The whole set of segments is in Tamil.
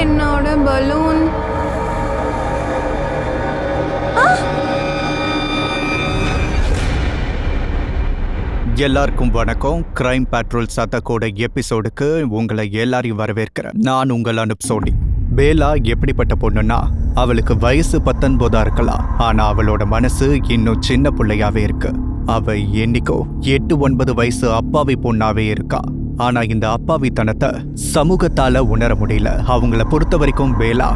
என்னோட பலூன். எல்லாருக்கும் வணக்கம். கிரைம் பேட்ரோல் சத்தக்கோட எபிசோடுக்கு உங்களை எல்லாரையும் வரவேற்கிறேன். நான் உங்கள் அனுப் சோனி. பேலா எப்படிப்பட்ட பொண்ணுன்னா, அவளுக்கு வயசு 19 இருக்கலாம், ஆனா அவளோட மனசு இன்னும் சின்ன பிள்ளையாவே இருக்கு. அவ என்னைக்கோ 8-9 வயசு அப்பாவி பொண்ணாவே இருக்கா. ஆனா இந்த அப்பாவித்தனத்தை சமூகத்தால உணர முடியல. அவங்கள பொறுத்த வரைக்கும் பேலா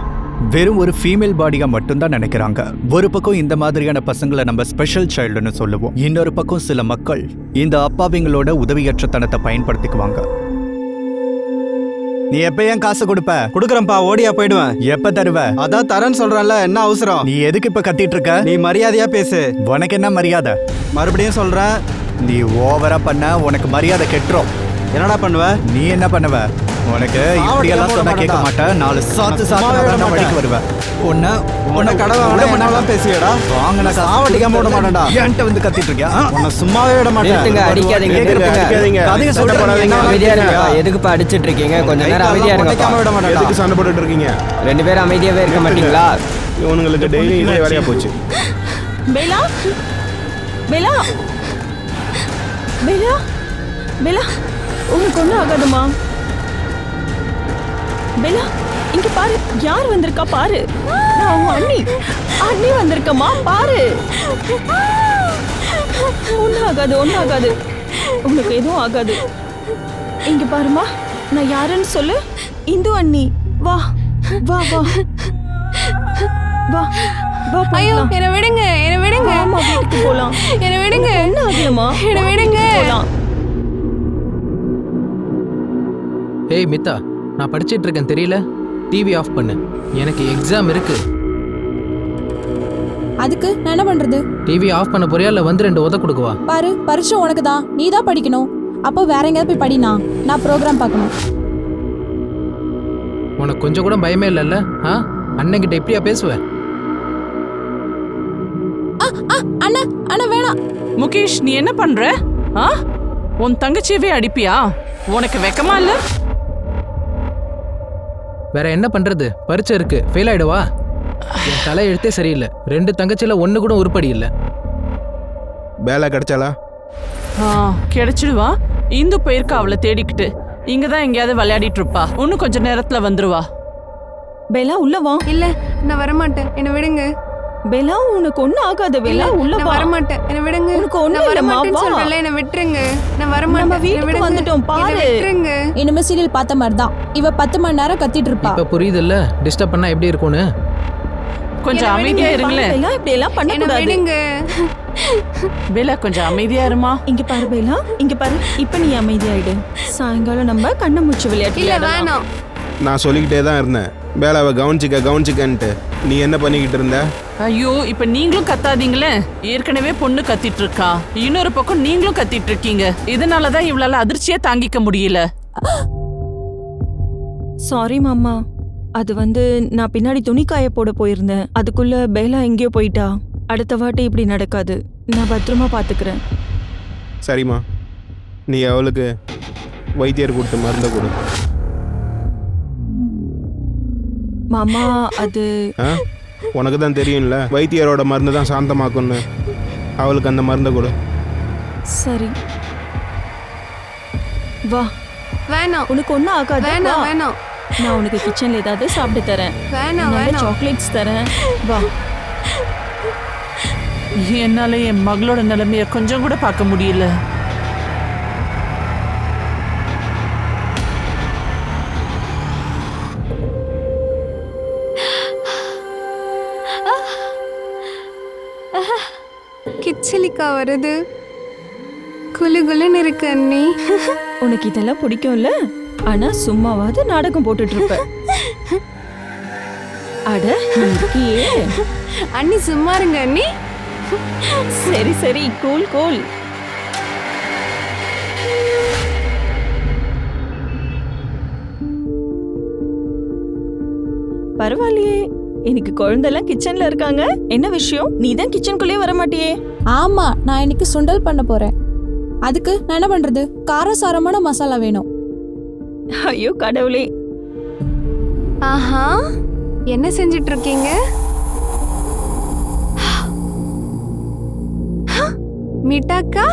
வெறும் ஒரு ஃபீமேல் பாடியா மட்டும்தான் நினைக்கிறாங்க. ஒரு பக்கம் இந்த மாதிரியான பசங்களை நம்ம ஸ்பெஷல் சைல்டுன்னு சொல்லுவோம். இன்னொரு பக்கம் சில மக்கள் இந்த அப்பாவிங்களோட உதவியற்ற தனத்தை பயன்படுத்திக்குவாங்க. நீ எப்ப ஏன் காசு கொடுப்ப? குடுக்கறேன்ப்பா, ஓடியா போயிடுவேன். எப்ப தருவ? அதான் தரேன்னு சொல்றேன்ல, என்ன அவசரம்? நீ எதுக்கு இப்ப கத்திட்டு இருக்க? நீ மரியாதையா பேசு. உனக்கு என்ன மரியாதை? மறுபடியும் சொல்றேன், நீ ஓவரா பண்ண உனக்கு மரியாதை கெட்டுரும். என்னடா பண்ணுவ? நீ என்ன பண்ணுவ? உனக்கு இப்படியெல்லாம் சொன்னா கேட்க மாட்டேன். 4 சாத்து வடிக்கு வருவேன். உன்னை கடவை வேணாம் பேசுவியடா. வாங்கின சாவடிக்காம விட மாட்டேன்டா. என்கிட்ட வந்து கத்திட்டு இருக்கியா? உன்னை சும்மாவே விட மாட்டேன். எதுக்குப்பா அடிச்சிட்டு இருக்கீங்க? கொஞ்ச நேரம் அமைதியா இருங்க. விட மாட்டேன். சண்டை போட்டுட்டு இருக்கீங்க? 2 பேரும் அமைதியாவே இருக்க மாட்டீங்களா? இவனுங்களுக்கு டெய்லி இதே வேலையா போச்சு. பேலா, பேலா, பேலா, பேலா, உனக்கு ஒன்றும் ஆகாதுமா. பேலா, இங்க பாரு, யார் வந்திருக்கா பாரு. நான் உங்க அண்ணி. அண்ணி வந்திருக்கமா பாரு. ஒன்றும் ஆகாது, ஒன்றும் ஆகாது, உனக்கு எதுவும் ஆகாது. இங்க பாருமா, நான் யாருன்னு சொல்லு. இந்து அண்ணி. வா வா வா வா வா. ஐயோ, என்ன விடுங்க, என்ன விடுங்க. அம்மா வீட்டுக்கு போலாம். என்ன விடுங்க. என்ன ஆகலமா? என்ன விடுங்க. ஏய் மித்தா, நான் படிச்சிட்டு இருக்கேன் தெரியல. டிவி ஆஃப் பண்ணு, எனக்கு எக்ஸாம் இருக்கு. அதுக்கு நான் என்ன பண்றது? டிவி ஆஃப் பண்ண போறியா இல்ல வந்து 2 உத கொடுக்கவா? பாரு, பரீட்சை உனக்கு தான், நீ தான் படிக்கணும். அப்போ வேற எங்கேயாவது போய் படினா, நான் ப்ரோக்ராம் பார்க்கணும். உனக்கு கொஞ்சம் கூட பயமே இல்லைல்ல? அண்ணன் கிட்ட எப்படியா பேசுவ? அண்ணா அண்ணா வேணாம். முகேஷ், நீ என்ன பண்ற? உன் தங்கச்சியவே அடிப்பியா? உனக்கு வெக்கமா இல்ல? வேற என்ன பண்றது? பரீட்சை இருக்கு, ஃபெயில் ஆயிடுவா? என் தலை எழுத்தே சரியில்லை. 2 தங்கச்சில 1 கூட உருப்படி இல்லை. பேலா கிடைச்சாலா? கிடைச்சிடுவா. இந்து போயிருக்கா அவளை தேடிக்கிட்டு. இங்கதான் எங்கேயாவது விளையாடிட்டு இருப்பா. இன்னும் கொஞ்ச நேரத்துல வந்துருவா. பேலா, உள்ள வா. இல்ல, நான் வரமாட்டேன், என்ன விடுங்க. பேலா, உனக்கு ஒண்ணும் ஆகாது. பேலா, உள்ள வா. வரமாட்டேன், என்ன விடுங்க. உனக்கு ஒண்ணும் நான் இல்லம்மா, வரமாட்டேன்னு வா. சொல்றேன்ல, என்ன விட்டுருங்க. நான் வரமாட்டேன். நம்ம வீட்டுக்கு வந்துட்டோம் பாரு. விட்டுருங்க. இனிமே சீரியல் பார்த்த மாதிரி தான். இவ 10 மணி நேரம் கத்திட்டு இருப்பா. இப்ப புரியுது இல்ல டிஸ்டர்ப் பண்ணா எப்படி இருக்கும்னு? கொஞ்சம் அமைதியா இருங்களே. பேலா, இப்படி எல்லாம் பண்ண என்ன கூடாது. விடுங்க. பேலா, கொஞ்சம் அமைதியா இருமா. இங்க பாரு பேலா, இங்க பாரு. இப்ப நீ அமைதியாயிடு. சாயங்காலம் நம்ம கண்ண மூச்சு விளையாட்டு இல்ல, விளையாடலாம். வேணாம். நான் சொல்லிக்கிட்டே தான் இருந்தேன், பேலாவை கவனிச்சுக்கன்ட்டு. நீ என்ன பண்ணிக்கிட்டு இருந்த? ஐயோ, இப்ப நீங்களும் கத்தாதீங்களே. ஏற்கனவே பொண்ணு கத்திட்டு இருக்கா, இன்னொரு பக்கம் நீங்களும் கத்திட்டு இருக்கீங்க. இதனாலதான் இவளால அதிர்ச்சியா தாங்கிக்க முடியல. சாரி மாமா. அது நான் பின்னாடி துணி காய போட போயிருந்தேன். அதுக்குள்ள பேலா எங்கேயோ போயிட்டா. அடுத்த வாட்டி இப்படி நடக்காது. நான் பத்திரமா பாத்துக்கிறேன். சரிம்மா, நீ அவளுக்கு வைத்தியர் கொடுத்த மருந்தை கொடு. மாமா, அது உனக்கு தான் தெரியும்ல, வைத்தியரோட மருந்து தான் சாந்தமாக்கும்னு. அவளுக்கு அந்த மருந்தை கொடு. சரி, வா. வேணாம், உனக்கு ஒன்றும் ஆகாது. வேணாம், வா. வேணாம். நான் உனக்கு கிச்சன்ல ஏதாவது சாப்பிட்டு தரேன். வேணாம், நல்ல வேணாம். சாக்லேட்ஸ் தரேன். வா. என்னால என் மகளோட நிலைமைய கொஞ்சம் கூட பார்க்க முடியல. கிச்சலிக்கா வருது. குலு குலுன்னு இருக்கு அண்ணி. உனக்கு இதெல்லாம் பிடிக்கும்ல? ஆனா சும்மாவாவது நாடகம் போட்டுட்டு இருப்ப. அட, இருக்கியே. அண்ணி சும்மா இருங்க அண்ணி. சரி சரி, கூல் கூல். பரவாயில்லையே, எனக்கு குழந்தைலாம் கிச்சன்ல இருக்காங்க. என்ன விஷயம்? நீ தான் கிச்சனுக்குள்ளே வர மாட்டியே? ஆமா, நான் இன்னைக்கு சுண்டல் பண்ண போறேன். அதுக்கு நான் என்ன பண்றது? காரசாரமான மசாலா வேணும். ஐயோ கடவுளே. ஆஹா, என்ன செஞ்சிட்டு இருக்கீங்க? மீட்டாக்கா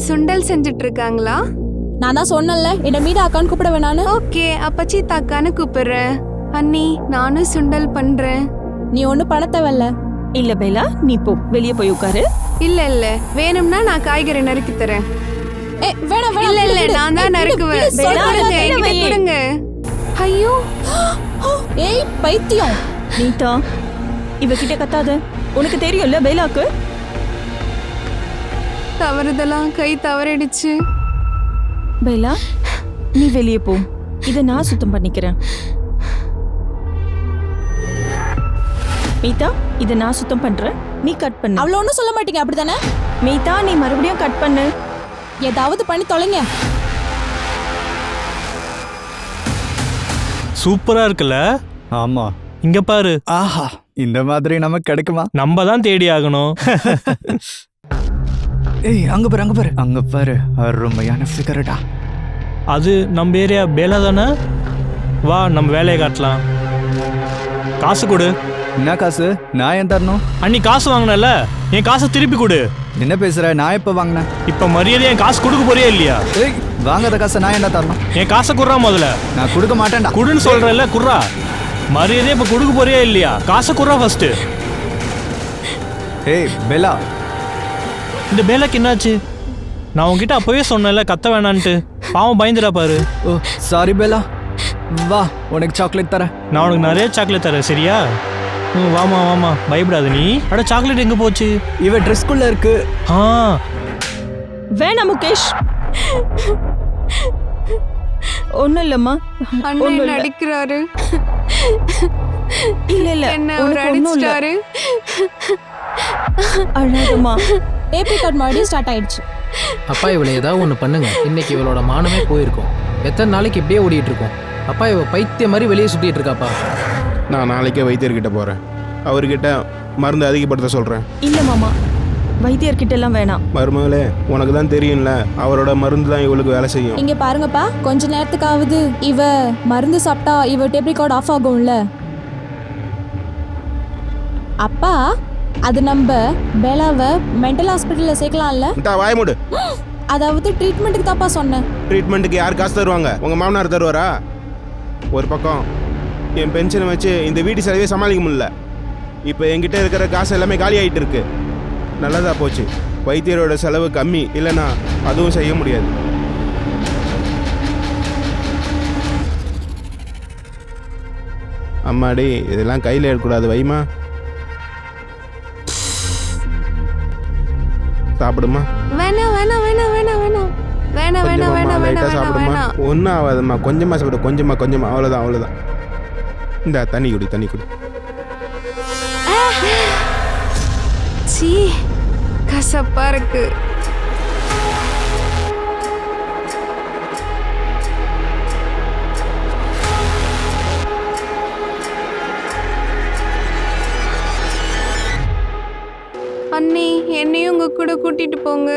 சுண்டல் செஞ்சிட்டு இருக்காங்களா? நான் தான் சொன்னேன்ல என்ன மீடா அக்கான்னு கூப்பிட வேணான்னு. ஓகே, அப்ப சீதாக்கான்னு கூப்பிடுறேன். அண்ணி, நானும் சுண்டல் பண்றேன். நீ ஒன்றும் பண்ண தேவையில்ல. இல்ல பேலா, நீ போ, வெளியே போய் உட்காரு. இல்ல இல்ல, வேணும்னா நான் காய்கறி நறுக்கி தரேன். ஏ வேணாம் வேணாம். இல்ல இல்ல, விடு, நான் தான் விடு, நறுக்குவேன். விடு, சொல்றேன்ல, கொடுங்க, என்கிட்ட வையே. கொடுங்க. ஐயோ, ஏய் பைத்தியம். நீதா, இவகிட்ட கத்தாத. உனக்கு தெரியும்ல பேலாக்கு. தவறுதெல்லாம் கை தவறிடுச்சு. பேலா, நீ வெளியே போ, இதை நான் சுத்தம் பண்ணிக்கிறேன். மீதா, இதை நான் சுத்தம் பண்றேன், நீ கட் பண்ணு. அவ்வளோ ஒன்றும் சொல்ல மாட்டீங்க அப்படிதானே? மீதா, நீ மறுபடியும் கட் பண்ணு. ஏதாவது பண்ணி தொலைங்க. சூப்பரா இருக்குல்ல? ஆமா. இங்க பாரு. ஆஹா, இந்த மாதிரி நமக்கு கிடைக்குமா? நம்ம தான் தேடி ஆகணும். ஏய், அங்க பாரு அங்க பாரு அங்க பாரு, அருமையான ஃபிகர்டா. அது நம்ம ஏரியா பேலா தானே? வா, நம்ம வேலையை காட்டலாம். காசு கொடு. என்ன காசு? நான் ஏன் தரணும்? அன்னி காசு வாங்கினல, என் காசை திருப்பி கொடு. என்ன பேசுற? நான் எப்ப வாங்கினேன்? இப்ப மரியாதை என் காசு கொடுக்க போறியா இல்லையா? ஏய், வாங்காத காசை நான் என்ன தரணும்? என் காசை குடுறா முதல்ல. நான் கொடுக்க மாட்டேன்டா. குடுன்னு சொல்றேன்ல, குடுறா. மரியாதை இப்ப கொடுக்க போறியா இல்லையா? காசை குடுறா ஃபர்ஸ்ட். ஏய் பெலா, இந்த பேலாக்கு என்னாச்சு? நான் உன்கிட்ட அப்பவே சொன்னேன்ல கத்த வேணான்ட்டு. பாவம் பயந்துடா பாரு. ஓ சாரி பெலா. வா, உனக்கு சாக்லேட் தரேன். நான் உனக்கு நிறைய சாக்லேட் தரேன், சரியா? வாமா வாமா, பயப்படாத நீ. அட, சாக்லேட் எங்க போச்சு? இவ ட்ரெஸ்க்குள்ள இருக்கு. ஆ, வேணாம் முகேஷ். ஒன்னும் இல்லம்மா, அண்ணன் ஒண்ணும் இல்ல. நடிக்கிறாரு. இல்ல இல்ல, என்ன அவர் உனக்கு ஒண்ணும் இல்ல. அடிச்சிட்டாரு. அழாதம்மா. ஏப்ரிகாட் மறுபடியும் ஸ்டார்ட் ஆயிடுச்சு. அப்பா, இவளை ஏதாவது ஒன்று பண்ணுங்க. இன்னைக்கு இவளோட மானமே போயிருக்கும். எத்தனை நாளைக்கு இப்படியே ஓடிட்டு இருக்கோம்? அப்பா, இவ பைத்திய மாதிரி வெளியே சுத்திட்டு இருக்காப்பா. நான் நாளைக்கே வைத்தியர்கிட்ட போகிறேன். அவர்கிட்ட மருந்து அதிகப்படுத்த சொல்கிறேன். இல்ல மாமா, வைத்தியர்கிட்ட எல்லாம் வேணாம். மருமகளே, உனக்கு தான் தெரியும்ல, அவரோட மருந்து தான் இவளுக்கு வேலை செய்யும். இங்க பாருங்கப்பா, கொஞ்ச நேரத்துக்காவது இவ மருந்து சாப்பிட்டா இவ டேப் ரெக்கார்ட் ஆஃப் ஆகும்ல. அப்பா, அது நம்ம பேலாவை மென்டல் ஹாஸ்பிட்டல்ல சேர்க்கலாம்ல. வாய மூடு. அதாவது ட்ரீட்மெண்ட்டுக்கு தான்ப்பா சொன்னேன். ட்ரீட்மெண்ட்டுக்கு யார் காசு தருவாங்க? உங்கள் மாமனார் தருவாரா? ஒரு பக்கம் என் பென்ஷனை வச்சு இந்த வீட்டு செலவே சமாளிக்க முடியல. இப்போ என்கிட்ட இருக்கிற காசு எல்லாமே காலி ஆகிட்டு இருக்கு. நல்லதா போச்சு, வைத்தியரோட செலவு கம்மி. இல்லைன்னா அதுவும் செய்ய முடியாது. அம்மாடி, இதெல்லாம் கையில் எடுக்கக்கூடாது, வைமா. சாப்பிடுமா? வேணாம் வேணாம் வேணாம் வேணாம் வேணாம் வேணாம் வேணாம் வேணாம் லைட்டாக வேணாம் சாப்பிடுமா? வேணாம். ஒன்றும் ஆகாதும்மா, கொஞ்சமாக சாப்பிடு, கொஞ்சமாக. அவ்வளோதான் அவ்வளோதான். இந்த தண்ணி குடி. சீ, கசப்பா இருக்கு. அண்ணி, என்னையும் உங்க கூட கூட்டிட்டு போங்க.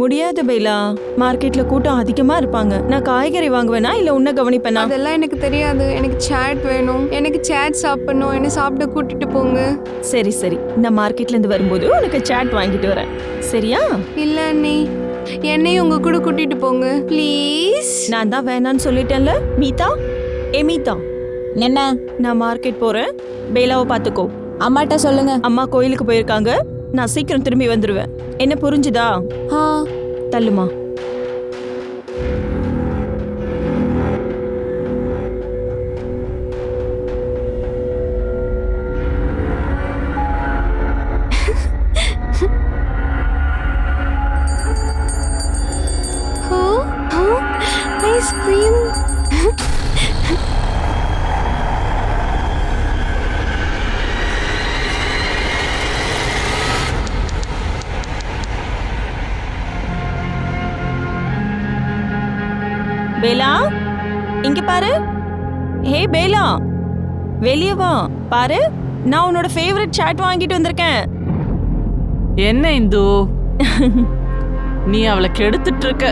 முடியாது பேலா, மார்க்கெட்ல கூட்டம் அதிகமா இருப்பாங்க. நான் காய்கறி வாங்குவேனா இல்ல உன்னை கவனிப்பேனா? அதெல்லாம் எனக்கு தெரியாது. எனக்கு சாட் வேணும். எனக்கு சாட் சாப்பிடணும். என்ன சாப்பிட கூட்டிட்டு போங்க. சரி சரி, நான் மார்க்கெட்ல இருந்து வரும்போது உனக்கு சாட் வாங்கிட்டு வரேன், சரியா? இல்ல அண்ணி, என்னையும் உங்க கூட கூட்டிட்டு போங்க ப்ளீஸ். நான் தான் வேணான்னு சொல்லிட்டேன்ல. மீதா, ஏ மீதா, என்ன? நான் மார்க்கெட் போறேன், பேலாவை பாத்துக்கோ. அம்மாட்ட சொல்லுங்க. அம்மா கோயிலுக்கு போயிருக்காங்க, நான் சீக்கிரம் திரும்பி வந்துருவேன். என்ன புரிஞ்சுதா? ஆ, தள்ளுமா. ஐஸ்கிரீம். பேலா, இங்க பாரு. ஹே பேலா, வெளியே வா. பாரு, நான் உன்னோட ஃபேவரட் சாட் வாங்கிட்டு வந்திருக்கேன். என்ன இந்து, நீ அவளை கெடுத்துட்டு இருக்க.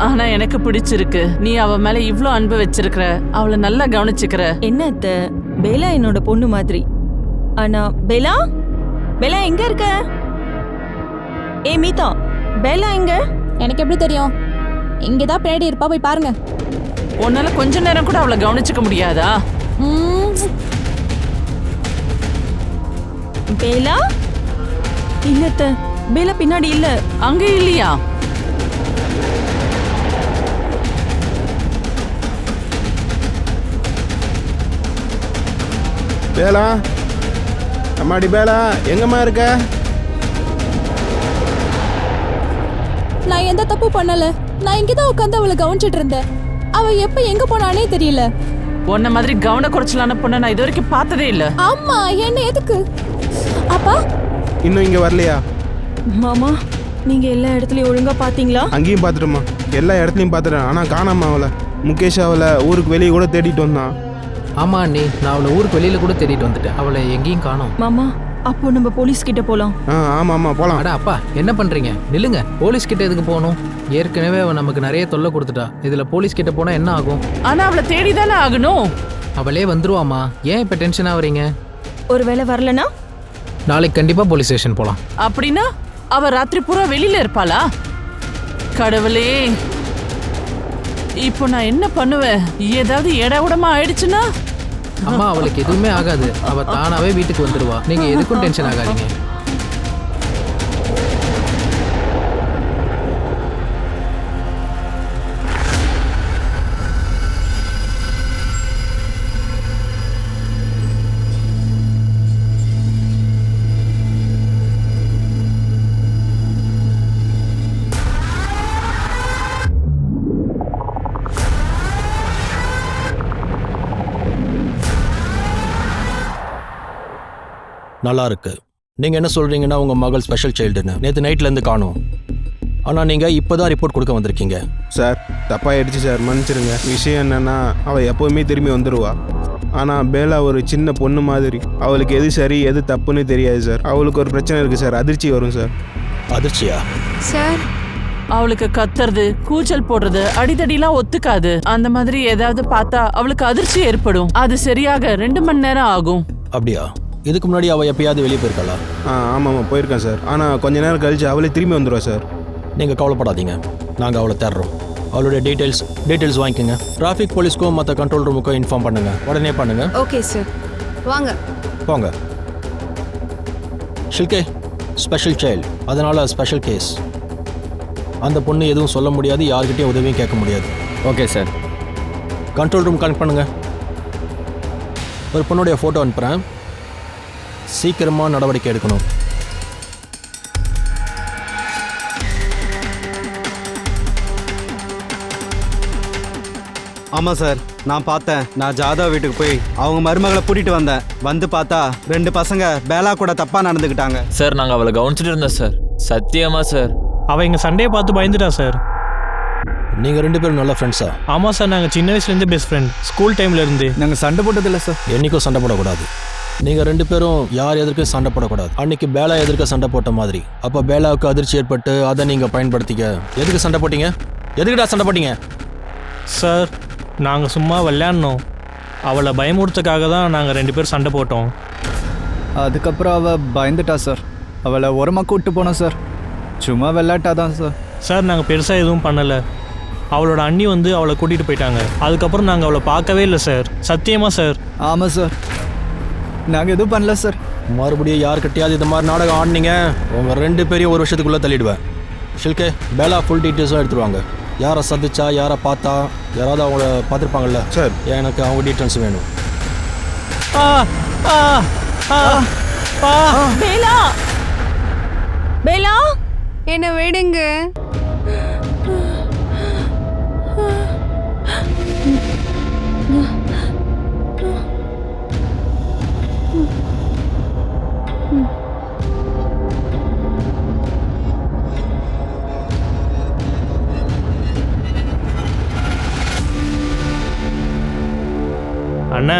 ஆனா எனக்கு பிடிச்சிருக்கு. நீ அவ மேல இவ்ளோ அன்பு வச்சிருக்கிற, அவளை நல்லா கவனிச்சுக்கிற. என்ன அத்தை, பேலா என்னோட பொண்ணு மாதிரி. ஆனா பேலா, பேலா எங்க இருக்க? ஏ மீதா, பேலா எங்க? எனக்கு எப்படி தெரியும்? இங்கதான் பின்னாடி இருப்பா, போய் பாருங்க. உன்னால கொஞ்ச நேரம் கூட அவளை கவனிச்சுக்க முடியாதா? பேலா இல்ல அத்தை, பேலா பின்னாடி இல்ல. அங்க இல்லையா? பேலா, அம்மாடி பேலா, எங்கம்மா இருக்க? நான் எந்த தப்பு பண்ணல. நான் இங்கதான் உட்காந்து அவளை கவனிச்சிட்டு இருந்தேன். அவ எப்ப எங்க போனானே தெரியல. உன்ன மாதிரி கவன குறைச்சலான பொண்ணை நான் இது வரைக்கும் பார்த்ததே இல்ல. அம்மா என்ன எதுக்கு? அப்பா இன்னும் இங்க வரலையா? மாமா, நீங்க எல்லா இடத்துலயும் ஒழுங்கா பாத்தீங்களா? அங்கேயும் பார்த்துட்டோம்மா, எல்லா இடத்துலையும் பார்த்துட்டேன். ஆனால் காணாம அவளை. முகேஷ் அவளை ஊருக்கு வெளியே கூட தேடிட்டு வந்தான். ஆமா அண்ணி, நான் அவளை ஊருக்கு வெளியில கூட தேடிட்டு வந்துட்டேன். அவளை எங்கேயும் காணோம். மாமா, அப்போ நம்ம போலீஸ் கிட்ட போலாம். ஆமாம் ஆமாம் போகலாம். அட அப்பா, என்ன பண்றீங்க? நில்லுங்க. போலீஸ் கிட்ட எதுக்கு போகணும்? ஏற்கனவே அவன் நமக்கு நிறைய தொல்லை கொடுத்துட்டா. இதுல போலீஸ் கிட்ட போனா என்ன ஆகும்? ஆனா அவளை தேடி தானே ஆகணும். அவளே வந்துருவாமா, ஏன் இப்ப டென்ஷன் ஆவறீங்க? ஒருவேளை வரலனா நாளைக்கு கண்டிப்பா போலீஸ் ஸ்டேஷன் போலாம். அப்படின்னா அவ ராத்திரி பூரா வெளியில இருப்பாளா? கடவுளே, இப்போ நான் என்ன பண்ணுவேன்? ஏதாவது இடவுடமா ஆயிடுச்சுன்னா? அம்மா, அவளுக்கு எதுவுமே ஆகாது. அவ தானாவே வீட்டுக்கு வந்துருவா. நீங்க எதுக்கும் டென்ஷன் ஆகாதீங்க. நல்லா இருக்கு. நீங்கள் என்ன சொல்கிறீங்கன்னா உங்கள் மகள் ஸ்பெஷல் சைல்டுன்னு நேற்று நைட்லேருந்து காணும். ஆனால் நீங்கள் இப்போ தான் ரிப்போர்ட் கொடுக்க வந்திருக்கீங்க. சார், தப்பாகிடுச்சு சார், மன்னிச்சிருங்க. விஷயம் என்னென்னா, அவள் எப்போவுமே திரும்பி வந்துடுவா. ஆனால் பேலா ஒரு சின்ன பொண்ணு மாதிரி. அவளுக்கு எது சரி எது தப்புன்னு தெரியாது சார். அவளுக்கு ஒரு பிரச்சனை இருக்குது சார், அதிர்ச்சி வரும் சார். அதிர்ச்சியா? சார், அவளுக்கு கத்துறது, கூச்சல் போடுறது, அடிதடிலாம் ஒத்துக்காது. அந்த மாதிரி ஏதாவது பார்த்தா அவளுக்கு அதிர்ச்சி ஏற்படும். அது சரியாக 2 மணி நேரம் ஆகும். அப்படியா? இதுக்கு முன்னாடி அவள் எப்பயாவது வெளியே போயிருக்காளா? ஆமாம் போயிருக்கேன் சார். ஆனால் கொஞ்ச நேரம் கழிச்சு அவளே திரும்பி வந்துடுவா சார். நீங்கள் கவலைப்படாதீங்க, நாங்கள் அவளை தேடுறோம். அவளுடைய டீட்டெயில்ஸ் வாங்கிக்கோங்க. டிராஃபிக் போலீஸ்க்கும் மற்ற கண்ட்ரோல் ரூமுக்கும் இன்ஃபார்ம் பண்ணுங்கள். உடனே பண்ணுங்கள். ஓகே சார், வாங்க போங்க. ஷில்கே, ஸ்பெஷல் சைல்டு, அதனால் ஸ்பெஷல் கேஸ். அந்த பொண்ணு எதுவும் சொல்ல முடியாது, யார்கிட்டையும் உதவியும் கேட்க முடியாது. Okay sir. Control room connect பண்ணுங்கள். ஒரு பொண்ணுடைய ஃபோட்டோ அனுப்புகிறேன். சீக்கிரமாக நடவடிக்கை எடுக்கணும். ஆமாம் சார், நான் பார்த்தேன். நான் ஜாதவ வீட்டுக்கு போய் அவங்க மருமகளை கூட்டிகிட்டு வந்தேன். வந்து பார்த்தா 2 பசங்க பேலா கூட தப்பாக நடந்துக்கிட்டாங்க. சார், நாங்கள் அவளை கவனிச்சுட்டு இருந்தோம் சார். சத்தியமா சார். அவள் எங்கள் சண்டையை பார்த்து பயந்துட்டா சார். நீங்கள் 2 பேரும் நல்ல ஃப்ரெண்ட்ஸா? ஆமாம் சார், நாங்கள் சின்ன வயசுலேருந்து பெஸ்ட் ஃப்ரெண்ட். ஸ்கூல் டைம்லேருந்து. நாங்கள் சண்டை போட்டதில்லை சார். என்றைக்கும் சண்டை போடக்கூடாது. நீங்கள் 2 பேரும் யார் எதற்கும் சண்டை போடக்கூடாது. அன்னைக்கு பேலா எதிர்க்க சண்டை போட்ட மாதிரி. அப்போ பேலாவுக்கு அதிர்ச்சி ஏற்பட்டு அதை நீங்கள் பயன்படுத்திக்க. எதுக்கு சண்டை போட்டீங்க? எதுக்குடா சண்டை போட்டீங்க? சார், நாங்கள் சும்மா விளையாடணும். அவளை பயமுறுத்தக்காக தான் நாங்கள் 2 பேர் சண்டை போட்டோம். அதுக்கப்புறம் அவள் பயந்துட்டா சார். அவளை உரமாக கூப்பிட்டு போனோம் சார். சும்மா விளையாட்டாதான் சார். சார், நாங்கள் பெருசாக எதுவும் பண்ணலை. அவளோட அண்ணி வந்து அவளை கூட்டிகிட்டு போயிட்டாங்க. அதுக்கப்புறம் நாங்கள் அவளை பார்க்கவே இல்லை சார். சத்தியமாக சார். ஆமாம் சார், நாங்கள் எதுவும் பண்ணல சார். மறுபடியும் யார்கிட்டையாவது இந்த மாதிரி நாடகம் ஆடினீங்க, உங்கள் 2 பேரையும் 1 வருஷத்துக்குள்ளே தள்ளிடுவேன். ஷில்கே, பேலா ஃபுல் டீட்டெயில்ஸும் எடுத்துருவாங்க. யாரை சந்திச்சா, யாரை பார்த்தா, யாராவது அவங்கள பார்த்துருப்பாங்கல்ல சார். எனக்கு அவங்க டீட்டெயில்ஸ் வேணும். பேலா, பேலா, என்னை விடுங்க. அண்ணா,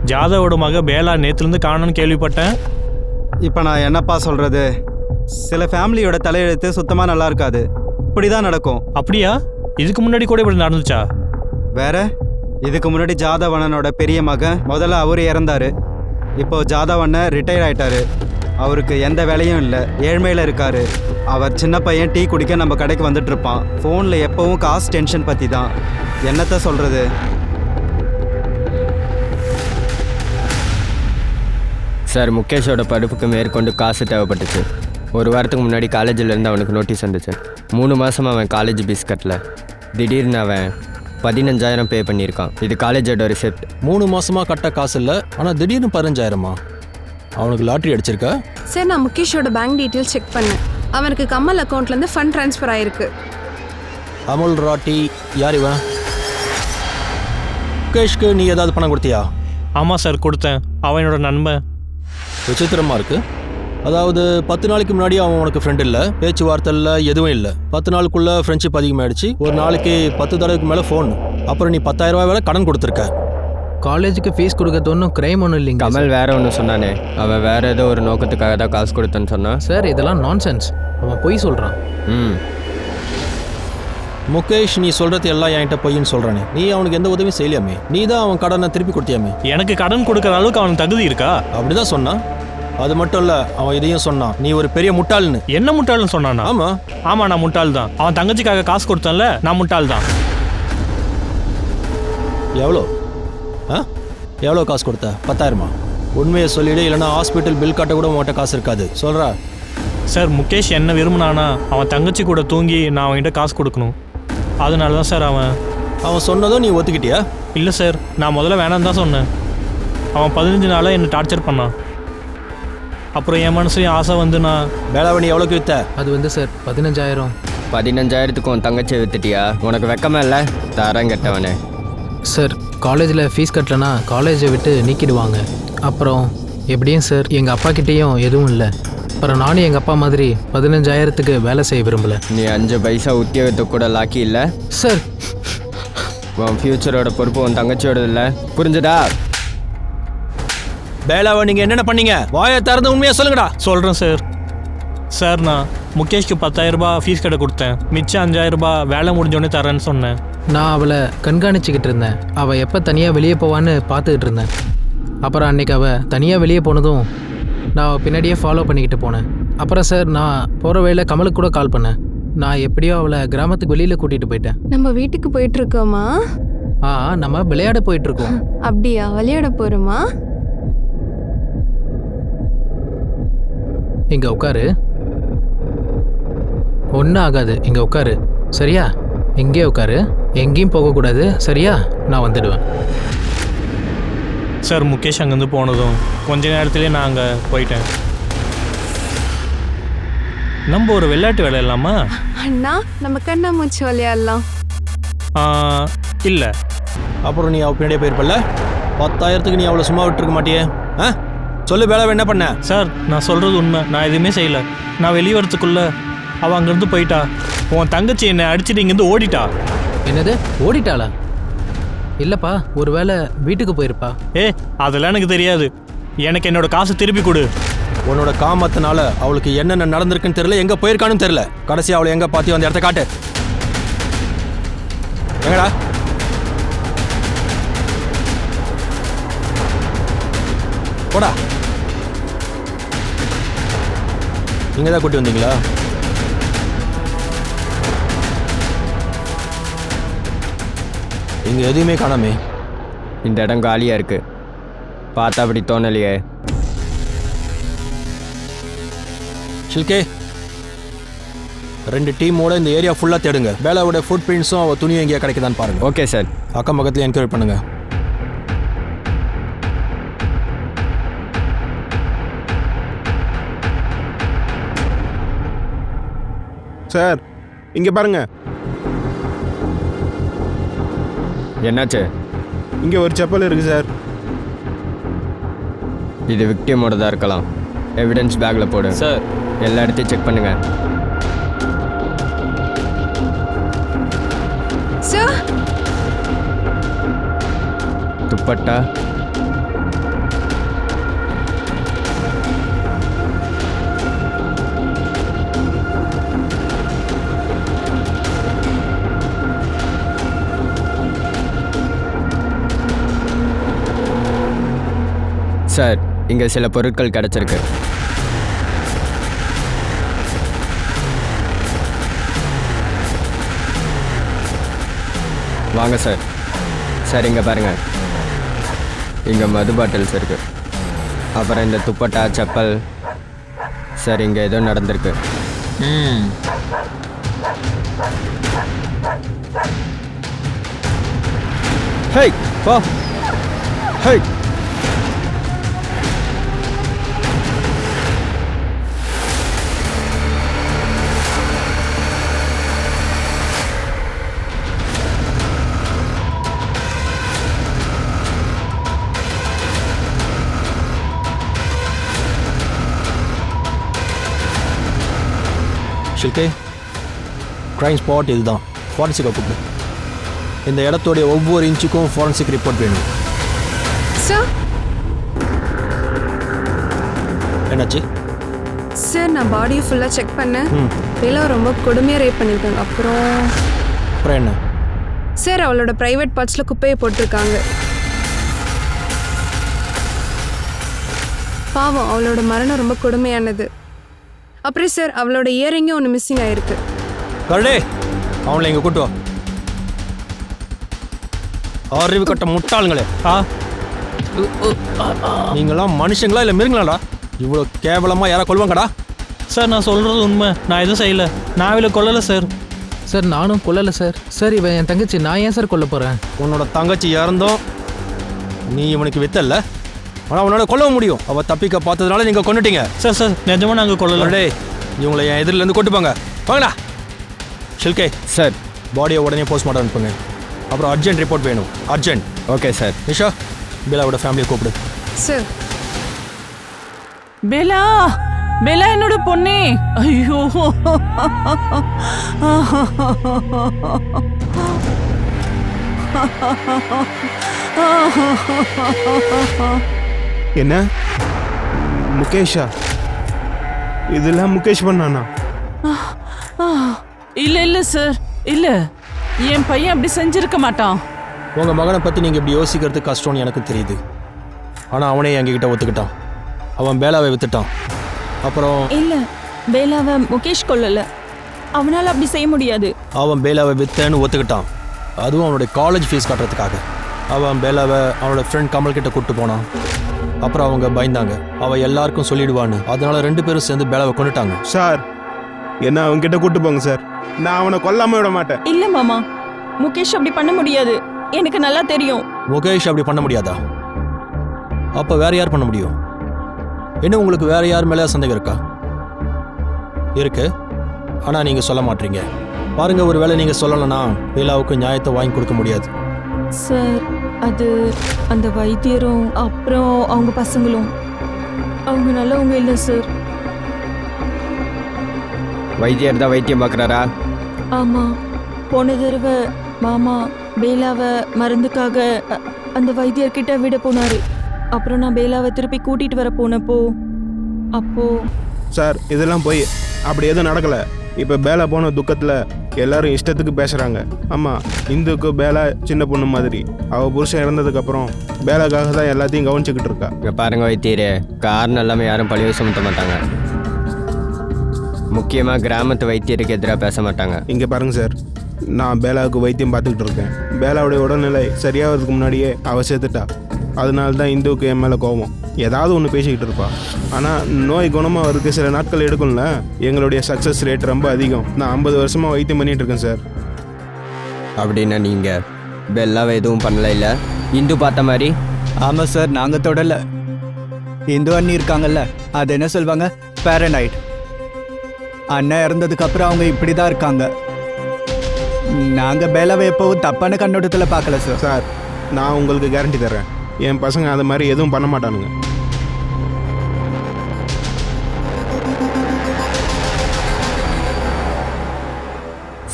ஜாதவோட மக பேலா நேற்றுலேருந்து காணோன்னு கேள்விப்பட்டேன். இப்போ நான் என்னப்பா சொல்கிறது? சில ஃபேமிலியோட தலையெழுத்து சுத்தமாக நல்லா இருக்காது. இப்படி தான் நடக்கும். அப்படியா? இதுக்கு முன்னாடி கூட இப்படி நடந்துச்சா? வேற இதுக்கு முன்னாடி ஜாதவனனோட பெரிய மகன் முதல்ல அவர் இறந்தாரு. இப்போ ஜாதவண்ணன் ரிட்டையர் ஆயிட்டாரு. அவருக்கு எந்த வேலையும் இல்லை, ஏழ்மையில் இருக்காரு. அவர் சின்ன பையன் டீ குடிக்க நம்ம கடைக்கு வந்துட்டு இருப்பான். ஃபோனில் எப்பவும் காசு டென்ஷன் பற்றி தான். என்னத்த சொல்கிறது? சார், முகேஷோட படிப்புக்கு மேற்கொண்டு காசு தேவைப்பட்டுச்சு. ஒரு வாரத்துக்கு முன்னாடி காலேஜிலேருந்து அவனுக்கு நோட்டீஸ் வந்துச்சு. 3 மாதமாக அவன் காலேஜ் ஃபீஸ் கட்டல. திடீர்னு அவன் 15,000 பே பண்ணியிருக்கான். இது காலேஜோட ரிசிப்ட். 3 மாசமா கட்ட காசு இல்லை, ஆனால் திடீர்னு 15,000மா? அவனுக்கு லாட்ரி அடிச்சிருக்கா? சார், நான் முகேஷோட பேங்க் டீட்டெயில்ஸ் செக் பண்ணேன். அவனுக்கு கமல் அக்கௌண்ட்லேருந்து ஃபண்ட் ட்ரான்ஸ்ஃபர் ஆயிருக்கு. அமுல் ராட்டி யார் இவன்? முகேஷ்க்கு நீ ஏதாவது பணம் கொடுத்தியா? ஆமாம் சார், கொடுத்தேன். அவனோட நண்பன். விசித்திரமா இருக்கு. அதாவது 10 நாளைக்கு முன்னாடி அவன் உனக்கு ஃப்ரெண்ட் இல்லை, பேச்சுவார்த்தை இல்லை, எதுவும் இல்லை. 10 நாளுக்குள்ள ஃப்ரெண்ட்ஷிப் அதிகமாகிடுச்சு. ஒரு நாளைக்கு 10 தடவைக்கு மேலே ஃபோன். அப்புறம் நீ 10,000 ரூபாய் வேலை கடன் கொடுத்துருக்க. காலேஜுக்கு ஃபீஸ் கொடுக்கறது ஒன்றும் கிரைம் ஒன்றும் இல்லைங்க. கமல் வேற ஒன்று சொன்னானே, அவன் வேற ஏதோ ஒரு நோக்கத்துக்காக தான் காசு கொடுத்தேன்னு சொன்னான். சார், இதெல்லாம் நான்சென்ஸ். அவன் பொய் சொல்கிறான். முகேஷ், நீ சொல்றது எல்லாம் என்கிட்ட பொய்ன்னு சொல்றானே. நீ அவனுக்கு எந்த உதவியும் செய்யலையாமே. நீ தான் அவன் கடனை திருப்பி கொடுத்தியாமே. எனக்கு கடன் கொடுக்குற அளவுக்கு அவனுக்கு தகுதி இருக்கா? அப்படிதான் சொன்னான். அது மட்டும் இல்ல, அவன் இதையும் சொன்னான், நீ ஒரு பெரிய முட்டாள்னு. என்ன முட்டாள்னு சொன்னானா? ஆமா, நான் முட்டாள் தான். அவன் தங்கச்சிக்காக காசு கொடுத்தான்ல, நான் முட்டாள் தான். எவ்வளோ காசு கொடுத்த? 10,000மா? உண்மையை சொல்லிடு, இல்லைன்னா ஹாஸ்பிட்டல் பில் கட்ட கூட உன்கிட்ட காசு இருக்காது. சொல்றா. சார், முகேஷ் என்ன விரும்பினானா அவன் தங்கச்சி கூட தூங்கி நான் அவன்கிட்ட காசு கொடுக்கணும். அதனால தான் சார் அவன் சொன்னதும் நீ ஒத்துக்கிட்டியா? இல்லை சார், நான் முதல்ல வேணான்னு தான் சொன்னேன். அவன் 15 நாளாக என்னை டார்ச்சர் பண்ணான். அப்புறம் என் மனசுலையும் ஆசை வந்து நான் வேளாவணி எவ்வளோக்கு வித்த? அது வந்து சார் 15,000. 15,000க்கு உன் தங்கச்சியை வித்துட்டியா? உனக்கு வெக்கமே இல்லை? தரம் கெட்டவனே. சார், காலேஜில் ஃபீஸ் கட்டலைன்னா காலேஜை விட்டு நீக்கிடுவாங்க. அப்புறம் எப்படியும் சார், எங்கள் அப்பா கிட்டேயும் எதுவும் இல்லை. அப்புறம் நானும் எங்கள் அப்பா மாதிரி 15,000க்கு வேலை செய்ய விரும்பலை. நீ 5 பைசா உத்தியோகத்துக்கு கூட லாக்கி இல்லை சார். உன் ஃப்யூச்சரோட பொறுப்பு உன் தங்கச்சியோட இல்லை, புரிஞ்சுதா? வேளாவை நீங்கள் என்னென்ன பண்ணீங்க? வாயை திறந்து உண்மையாக சொல்லுங்கடா. சொல்கிறேன் சார். சார், நான் முகேஷ்க்கு 10,000 ரூபாய் ஃபீஸ் கட்ட கொடுத்தேன். மிச்சம் 5,000 ரூபாய் வேலை முடிஞ்சோடனே தரேன்னு சொன்னேன். நான் அவளை கண்காணிச்சுக்கிட்டு இருந்தேன். அவள் எப்போ தனியாக வெளியே போவான்னு பார்த்துக்கிட்டு இருந்தேன். அப்புறம் அன்றைக்கி அவள் தனியாக வெளியே போனதும் நான் அவள் பின்னாடியே ஃபாலோ பண்ணிக்கிட்டு போனேன். அப்புறம் சார், நான் போகிற வழியில் கமலுக்கு கூட கால் பண்ணேன். நான் எப்படியோ அவளை கிராமத்துக்கு வெளியில் கூட்டிகிட்டு போயிட்டேன். நம்ம வீட்டுக்கு போயிட்டு இருக்கோமா? நம்ம விளையாட போயிட்டுருக்கோம். அப்படியா? விளையாட போகிறோமா? இங்கே உட்காரு. ஒன்றும் ஆகாது, இங்கே உட்காரு. சரியா? எங்கே உட்காரு, எங்கேயும் போகக்கூடாது. சரியா? நான் வந்துடுவேன். சார், முகேஷ் அங்கேருந்து போனதும் கொஞ்ச நேரத்துலேயே நான் அங்கே போயிட்டேன். நம்ம ஒரு விளையாட்டு விளையாடலாமா? அண்ணா, நம்ம கண்ணாமூச்சி விளையாடலாம். இல்லை. அப்புறம் நீ அவள் பின்னாடியே போயிருப்பல்ல? 10,000க்கு நீ அவளை சும்மா விட்டுருக்க மாட்டியே? சொல்லு, வேலை என்ன பண்ண? சார், நான் சொல்கிறது உண்மை. நான் எதுவுமே செய்யலை. நான் வெளியே வரத்துக்குள்ளே அவள் அங்கேருந்து போயிட்டா. உன் தங்கச்சி என்னை அடிச்சுட்டு இங்கேருந்து ஓடிட்டா. என்னது, ஓடிட்டாளா? இல்லைப்பா, ஒரு வேளை வீட்டுக்கு போயிருப்பா. அதெல்லாம் எனக்கு தெரியாது. எனக்கு என்னோட காசு திருப்பி கொடு. உன்னோட காமத்தினால அவளுக்கு என்னென்ன நடந்திருக்குன்னு தெரியல, எங்கே போயிருக்கான்னு தெரியல. கடைசி அவளை எங்கே பார்த்தியோ அந்த இடத்த காட்டு. எங்கடா? போடா. நீங்க தான் கூட்டி வந்தீங்களா? இங்க எதுவுமே காணாமே. இந்த இடம் காலியா இருக்கு. பார்த்தா அப்படி தோணலையே. ஷில்கே, 2 டீமோட இந்த ஏரியா ஃபுல்லாக தேடுங்க. பேலாவோட ஃபுட் பிரிண்ட்ஸும் அவள் துணியும் எங்கேயா கிடைக்குதான்னு பாருங்க. Okay sir. அக்கம் பக்கத்தில் என்கொயரி பண்ணுங்க. சார், இங்கே பாருங்க. என்னாச்சு? இங்கே ஒரு செப்பல் இருக்கு சார். இது விக்டிமோட தான் இருக்கலாம். எவிடன்ஸ் பேக்கில் போடு சார். எல்லா இடத்தையும் செக் பண்ணுங்க. சார், துப்பட்டா, சார் இங்கே சில பொருட்கள் கிடச்சிருக்கு. வாங்க சார். சார் இங்கே பாருங்கள், இங்கே மது பாட்டில்ஸ் இருக்குது. அப்புறம் இந்த துப்பட்டா, செப்பல். சார் இங்கே ஏதோ நடந்திருக்கு. ஹேய் போ, ஹேய். ஷில்கே, க்ரைம் ஸ்பாட் இதுதான். ஃபாரன்சிக்கை கூப்பிடு. இந்த இடத்தோடைய ஒவ்வொரு இன்ச்சுக்கும் ஃபாரன்சிக் ரிப்போர்ட் வேணும். சார் என்னாச்சு? சார் நான் பாடியை ஃபுல்லாக செக் பண்ணேன். இதெல்லாம் ரொம்ப கொடுமையாக ரேப் பண்ணியிருக்காங்க. அப்புறம் என்ன சார், அவளோட ப்ரைவேட் பார்ட்ஸில் குப்பையை போட்டிருக்காங்க. பாவம், அவளோட மரணம் ரொம்ப கொடுமையானது. அப்புறம் சார், அவளோட இயரிங்கும் ஒன்று மிஸ்ஸிங் ஆயிருக்கு. கரடே, அவங்கள இங்கே கூட்டு வா. அறிவு கட்ட முட்டாளுங்களே. நீங்களாம் மனுஷங்களா இல்லை மிருங்களாடா? இவ்வளோ கேவலமாக யாரா கொள்வாங்கடா? சார் நான் சொல்கிறது உண்மை. நான் எதுவும் செய்யலை. நான் இவளை கொல்லலை சார். சார் நானும் கொல்லலை சார். சார் இவன் என் தங்கச்சி, நான் ஏன் சார் கொல்ல போகிறேன்? உன்னோட தங்கச்சி இறந்தோம் நீ இவனுக்கு வித்தல்ல, ஆனால் உன்னோட கொல்லவும் முடியும். அவள் தப்பிக்க பார்த்ததுனால நீங்கள் கொண்டுட்டீங்க. சார் சார் நிஜமாக நாங்கள் கொல்லலை. இவங்களை என் எதிரிலேருந்து கொண்டு போங்க. வாங்கடா. ஷில்கே சார், பாடியை உடனே போஸ்ட்மார்ட்டம் அனுப்புங்க. அப்புறம் அர்ஜென்ட் ரிப்போர்ட் வேணும், அர்ஜென்ட். Okay sir. நிஷா, பேலாவோட ஃபேமிலியை கூப்பிடு. சார் பேலா, பேலா என்னோட பொண்ணே. ஐயோ, என்ன முகேஷா? இதெல்லாம் முகேஷ் பண்ணானா? இல்ல சார், இல்ல, என் பையன் அப்படி செஞ்சிருக்க மாட்டான். உங்கள் மகனை பற்றி நீங்கள் இப்படி யோசிக்கிறது கஷ்டம்னு எனக்கு தெரியுது. ஆனால் அவனே எங்ககிட்ட ஒத்துக்கிட்டான். அவன் பேலாவை வித்துட்டான். அப்புறம் இல்ல, பேலாவை முகேஷ் கொல்லல. அவனால அப்படி செய்ய முடியாது. அவன் பேலாவை வித்தேன்னு ஒத்துக்கிட்டான். அதுவும் அவனுடைய காலேஜ் ஃபீஸ் கட்டுறதுக்காக. அவன் பேலாவை அவனோட ஃப்ரெண்ட் கமல் கிட்ட கூப்பிட்டு போனான். அப்புறம் அவங்க பயந்தாங்க, அவள் எல்லாருக்கும் சொல்லிடுவான்னு. அதனால 2 பேரும் சேர்ந்து பேலாவை கொண்டுட்டாங்க. சார், என்ன அவன்கிட்ட கூப்பிட்டு போங்க சார். நான் அவனை கொல்லாம விட மாட்டேன். இல்ல மாமா, முகேஷ் அப்படி பண்ண முடியாது. எனக்கு நல்லா தெரியும். முகேஷ் அப்படி பண்ண முடியாதா? அப்போ வேற யார் பண்ண முடியும்? என்ன உங்களுக்கு வேற யார் மேலே சந்தேகம் இருக்கா? இருக்கு, ஆனால் நீங்கள் சொல்ல மாட்டீங்க. பாருங்க, ஒரு வேளை நீங்கள் சொல்லலைன்னா பேலாவுக்கு நியாயத்தை வாங்கி கொடுக்க முடியாது. சார், அது அந்த வைத்தியரும் அப்புறம் அவங்க பசங்களும் அவங்க நல்லவங்க இல்லை சார். வைத்தியர் தான் வைத்தியம் பார்க்குறாரா? ஆமாம், போன தடவை மாமா பேலாவை மருந்துக்காக அந்த வைத்தியர்கிட்ட விட போனார். அப்புறம் நான் பேலாவை திருப்பி கூட்டிகிட்டு வர அப்போ சார், இதெல்லாம் போய் அப்படி எதுவும் நடக்கலை. இப்போ பேலா போன துக்கத்தில் எல்லாரும் இஷ்டத்துக்கு பேசுகிறாங்க. ஆமாம், இந்துக்கு பேலா சின்ன பொண்ணு மாதிரி. அவள் புருஷன் இறந்ததுக்கப்புறம் பேலாக்காக தான் எல்லாத்தையும் கவனிச்சுக்கிட்டு இருக்கா. இங்கே பாருங்க வைத்தியரே, காரணம் எல்லாமே யாரும் பழிவு சுமத்த மாட்டாங்க. முக்கியமாக கிராமத்து வைத்தியருக்கு எதிராக பேச மாட்டாங்க. இங்கே பாருங்க சார், நான் பேலாவுக்கு வைத்தியம் பார்த்துக்கிட்டு இருக்கேன். பேலாவுடைய உடல்நிலை சரியாகிறதுக்கு முன்னாடியே அவள் சேர்த்துட்டா. அதனால தான் இந்துவுக்கு என் மேலே கோபம். ஏதாவது ஒன்று பேசிக்கிட்டு இருப்பா. ஆனால் நோய் குணமாக அவருக்கு சில நாட்கள் எடுக்கும்ல. எங்களுடைய சக்ஸஸ் ரேட் ரொம்ப அதிகம். நான் 50 வருஷமாக வைத்தியம் பண்ணிகிட்டு இருக்கேன் சார். அப்படின்னா நீங்கள் பெல்லாவை எதுவும் பண்ணல இல்லை? இந்து பார்த்த மாதிரி? ஆமாம் சார், நாங்கள் தொடலை. இந்து அண்ணி இருக்காங்கல்ல, அது என்ன சொல்வாங்க, பேரனைட். அண்ணன் இறந்ததுக்கப்புறம் அவங்க இப்படி தான் இருக்காங்க. நாங்கள் பேலாவை எப்போவும் தப்பான கண்ணோட்டத்தில் பார்க்கல சார். சார், நான் உங்களுக்கு கேரண்டி தர்றேன், என் பசங்க அது மாதிரி எதுவும் பண்ண மாட்டானுங்க.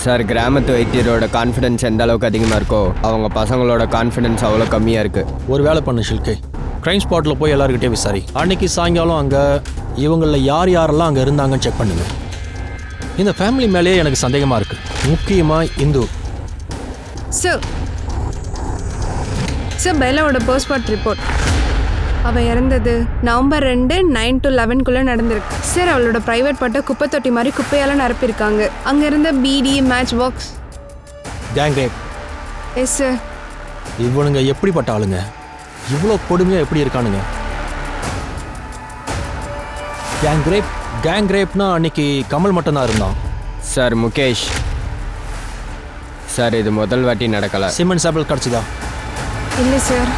சார், கிராமத்து வைத்தியரோட கான்ஃபிடன்ஸ் எந்த அளவுக்கு அதிகமாக இருக்கோ அவங்க பசங்களோட கான்ஃபிடன்ஸ் அவ்வளோ கம்மியாக இருக்குது. ஒரு வேலை பண்ணு ஷில்கே, க்ரைம் ஸ்பாட்டில் போய் எல்லாருக்கிட்டே விசாரி. அன்னைக்கு சாயங்காலம் அங்கே இவங்களில் யார் யாரெல்லாம் அங்கே இருந்தாங்கன்னு செக் பண்ணுங்க. இந்த ஃபேமிலி மேலேயே எனக்கு சந்தேகமாக இருக்குது, முக்கியமாக இந்து. சார், பேலாவோட போஸ்ட்மார்ட்டம் ரிப்போர்ட். அவள் இறந்தது நவம்பர் 2 9 to 11 நடந்திருக்கு சார். அவளோட ப்ரைவேட் பட்ட குப்பை தொட்டி மாதிரி குப்பையால் நிரப்பியிருக்காங்க. அங்கே இருந்த பிடி match box. Gang rape. Yes sir. இவனுங்க எப்படிப்பட்ட ஆளுங்க? இவ்வளோ கொடுமையாக எப்படி இருக்கானுங்க? கேங் ரேப்னா அன்னைக்கு கமல் மட்டும்தான் இருந்தான். சார் முகேஷ் சார், இது முதல் வாட்டி நடக்கலை. சிமெண்ட் சாம்பிள் கிடச்சிதா? இல்லை சார்.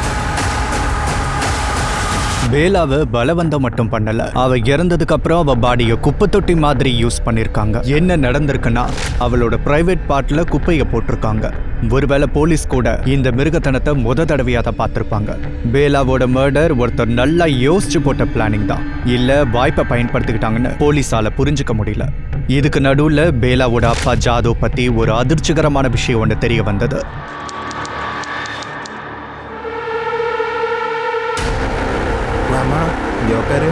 பேலாவை பலவந்தம் மட்டும் பண்ணல, அவ இறந்ததுக்கு அப்புறம் அவ பாடியை குப்பை தொட்டி மாதிரி யூஸ் பண்ணிருக்காங்க. என்ன நடந்திருக்குன்னா, அவளோட பிரைவேட் பார்ட்ல குப்பையை போட்டிருக்காங்க. ஒருவேளை போலீஸ் கூட இந்த மிருகத்தனத்தை தடவையா தான் பார்த்திருப்பாங்க. பேலாவோட மர்டர் ஒருத்தர் நல்லா யோசிச்சு போட்ட பிளானிங் தான், இல்ல வாய்ப்பை பயன்படுத்திக்கிட்டாங்கன்னு போலீஸால புரிஞ்சுக்க முடியல. இதுக்கு நடுவுல பேலாவோட அப்பா ஜாதோ பத்தி ஒரு அதிர்ச்சிகரமான விஷயம் ஒன்று தெரிய வந்தது. உட்காரு.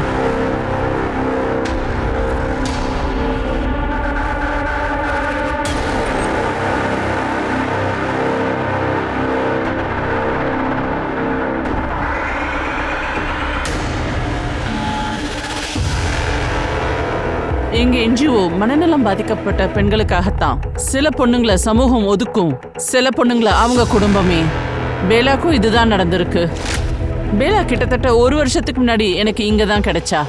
எங்க என்ஜிஓ மனநலம் பாதிக்கப்பட்ட பெண்களுக்காகத்தான். சில பொண்ணுங்களை சமூகம் ஒதுக்கும், சில பொண்ணுங்களை அவங்க குடும்பமே. பேலாக்கும் இதுதான் நடந்திருக்கு. பேலா கிட்டத்தட்ட 1 வருஷத்துக்கு முன்னாடி எனக்கு இங்க தான் கிடைச்சா.